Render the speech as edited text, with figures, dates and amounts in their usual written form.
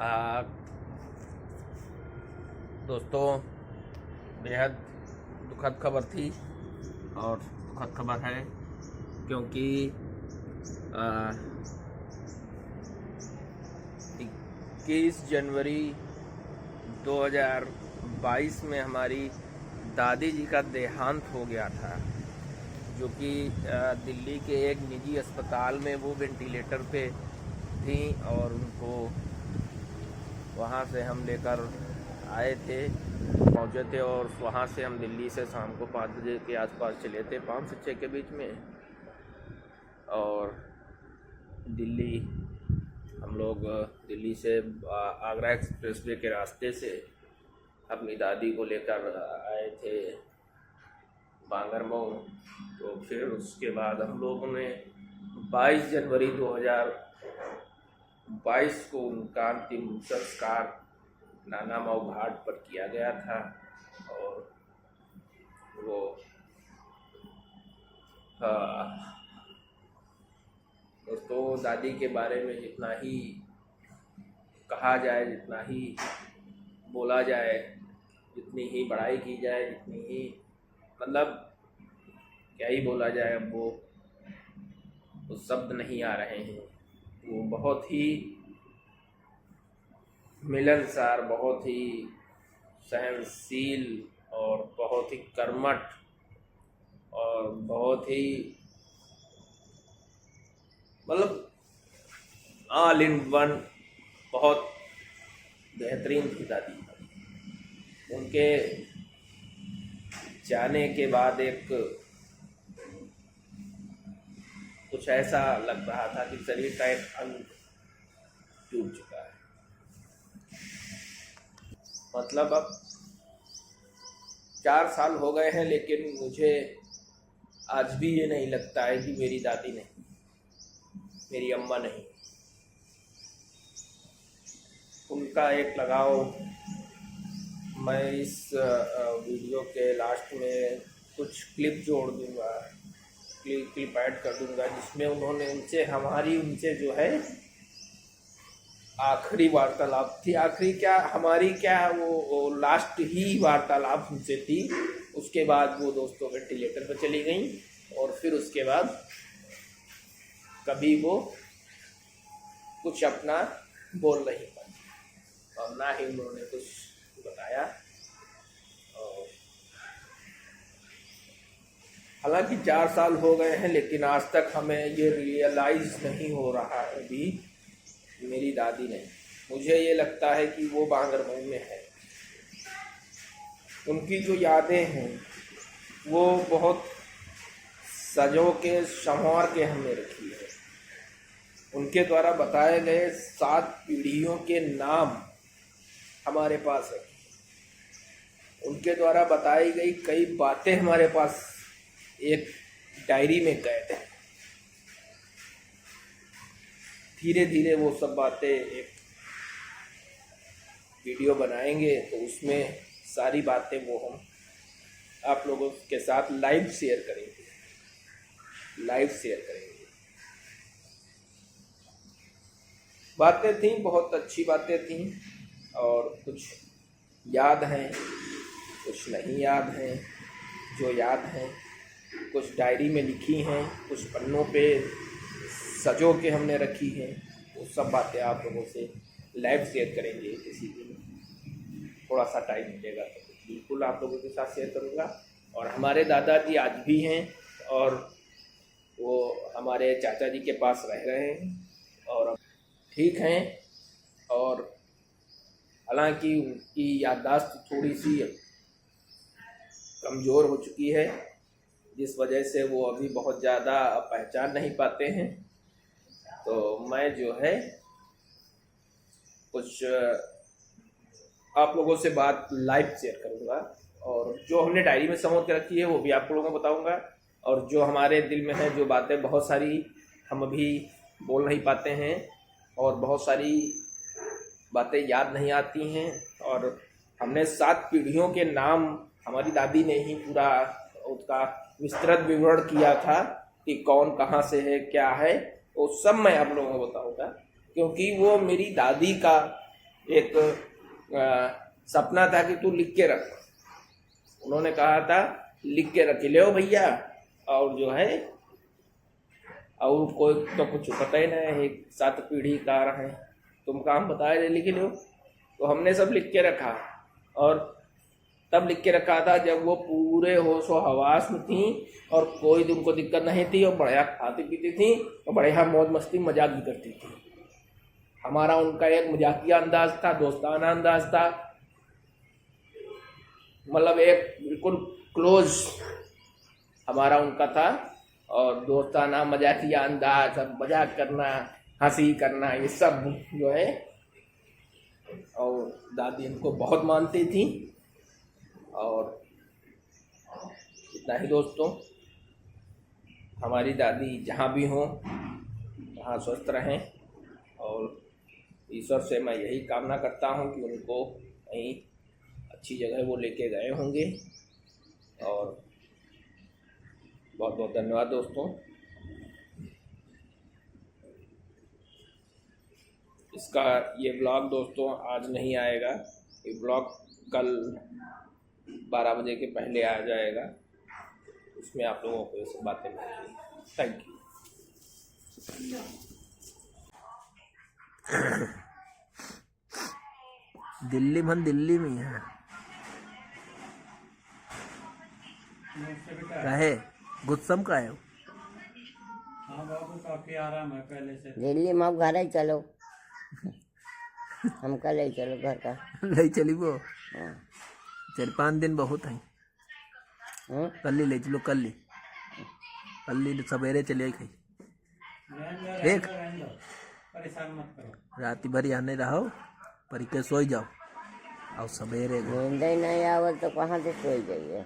आ, दोस्तों, बेहद दुखद खबर थी और दुखद खबर है क्योंकि 21 जनवरी 2022 में हमारी दादी जी का देहांत हो गया था, जो कि दिल्ली के एक निजी अस्पताल में वो वेंटिलेटर पे थी और उनको वहाँ से हम लेकर आए थे, पहुँचे थे और वहाँ से हम दिल्ली से शाम को 5 बजे के आसपास चले थे, 5 से 6 के बीच में। और दिल्ली हम लोग दिल्ली से आगरा एक्सप्रेसवे के रास्ते से अपनी दादी को लेकर आए थे बांगरमऊ। तो फिर उसके बाद हम लोगों ने 22 जनवरी 2022 को उनका अंतिम संस्कार नाना मऊ घाट पर किया गया था। और वो दोस्तों, दादी के बारे में जितना ही कहा जाए, जितना ही बोला जाए, जितनी ही बड़ाई की जाए, जितनी ही मतलब क्या ही बोला जाए, अब वो शब्द नहीं आ रहे हैं। वो बहुत ही मिलनसार, बहुत ही सहनशील और बहुत ही कर्मठ और बहुत ही मतलब ऑल इन वन बहुत बेहतरीन थी दादी। उनके जाने के बाद एक कुछ ऐसा लग रहा था कि शरीर का एक अंग टूट चुका है। मतलब अब 4 साल हो गए हैं, लेकिन मुझे आज भी ये नहीं लगता है कि मेरी दादी नहीं, मेरी अम्मा नहीं। उनका एक लगाव मैं इस वीडियो के लास्ट में कुछ क्लिप जोड़ दूंगा, क्लिप ऐड कर दूंगा, जिसमें उन्होंने उनसे जो है आखिरी वार्तालाप थी। आखिरी क्या, हमारी क्या, वो लास्ट ही वार्तालाप उनसे थी। उसके बाद वो दोस्तों वेंटिलेटर पर चली गई और फिर उसके बाद कभी वो कुछ अपना बोल नहीं पाई और ना ही उन्होंने कुछ बताया। और हालांकि 4 साल हो गए हैं, लेकिन आज तक हमें ये रियलाइज नहीं हो रहा है अभी मेरी दादी नहीं। मुझे ये लगता है कि वो बांगरमऊ में है। उनकी जो यादें हैं वो बहुत सजो के संवार के हमने रखी है। उनके द्वारा बताए गए 7 पीढ़ियों के नाम हमारे पास है। उनके द्वारा बताई गई कई बातें हमारे पास एक डायरी में कैद है। धीरे धीरे वो सब बातें एक वीडियो बनाएंगे तो उसमें सारी बातें वो हम आप लोगों के साथ लाइव शेयर करेंगे। बातें थी, बहुत अच्छी बातें थी और कुछ याद हैं, कुछ नहीं याद हैं। जो याद हैं कुछ डायरी में लिखी हैं, कुछ पन्नों पे सजो के हमने रखी हैं। वो सब बातें आप लोगों से लाइव शेयर करेंगे। किसी दिन थोड़ा सा टाइम मिलेगा तो बिल्कुल आप लोगों के साथ शेयर करूँगा। और हमारे दादाजी आज भी हैं और वो हमारे चाचा जी के पास रह रहे हैं और ठीक हैं। और हालांकि उनकी याददाश्त थोड़ी सी कमज़ोर हो चुकी है, जिस वजह से वो अभी बहुत ज़्यादा पहचान नहीं पाते हैं। तो मैं जो है कुछ आप लोगों से बात लाइव शेयर करूँगा और जो हमने डायरी में समझ के रखी है वो भी आप लोगों को बताऊँगा। और जो हमारे दिल में है, जो बातें बहुत सारी हम अभी बोल नहीं पाते हैं और बहुत सारी बातें याद नहीं आती हैं। और हमने 7 पीढ़ियों के नाम हमारी दादी ने ही पूरा उसका विस्तृत विवरण किया था कि कौन कहाँ से है, क्या है, वो सब मैं आप लोगों को बताऊँगा। क्योंकि वो मेरी दादी का एक सपना था कि तू लिख के रख। उन्होंने कहा था लिख के रख ले भैया, और जो है और कोई तो कुछ पता ही नहीं, एक 7 पीढ़ी कार है, तुम काम बताए लिख लो। तो हमने सब लिख के रखा, और तब लिख के रखा था जब वो पूरे होशो हवास में थी और कोई उनको दिक्कत नहीं थी, और बढ़िया खाती पीती थी और बढ़िया मौज मस्ती मजाक भी करती थी। हमारा उनका एक मजाकिया अंदाज था, दोस्ताना अंदाज था, मतलब एक बिल्कुल क्लोज हमारा उनका था, और दोस्ताना मजाकिया अंदाज, मजाक करना, हंसी करना, ये सब जो है। और दादी इनको बहुत मानती थी। और इतना ही दोस्तों, हमारी दादी जहाँ भी हों वहाँ स्वस्थ रहें, और ईश्वर से मैं यही कामना करता हूँ कि उनको कहीं अच्छी जगह वो लेके गए होंगे। और बहुत बहुत धन्यवाद दोस्तों। इसका ये ब्लॉग दोस्तों आज नहीं आएगा, ये ब्लॉग कल 12 बजे के पहले आ जाएगा। इसमें आप लोगों को ये सब बातें मिलेंगी। Thank you. दिल्ली में है रहे गुस्सम का है। हाँ बाबू, काफी आराम है पहले से। दिल्ली में घर ही चलो, हम कल ही चलो घर का ले चली वो 4-5 दिन बहुत है। कल ही ले चलो, कल ही सवेरे चले गई। ठीक, परेशान मत करो, रात भर यहाँ नहीं रहो, पर के सो जाओ और सवेरे नींद ही नहीं आवत तो कहाँ से सोई जाइए।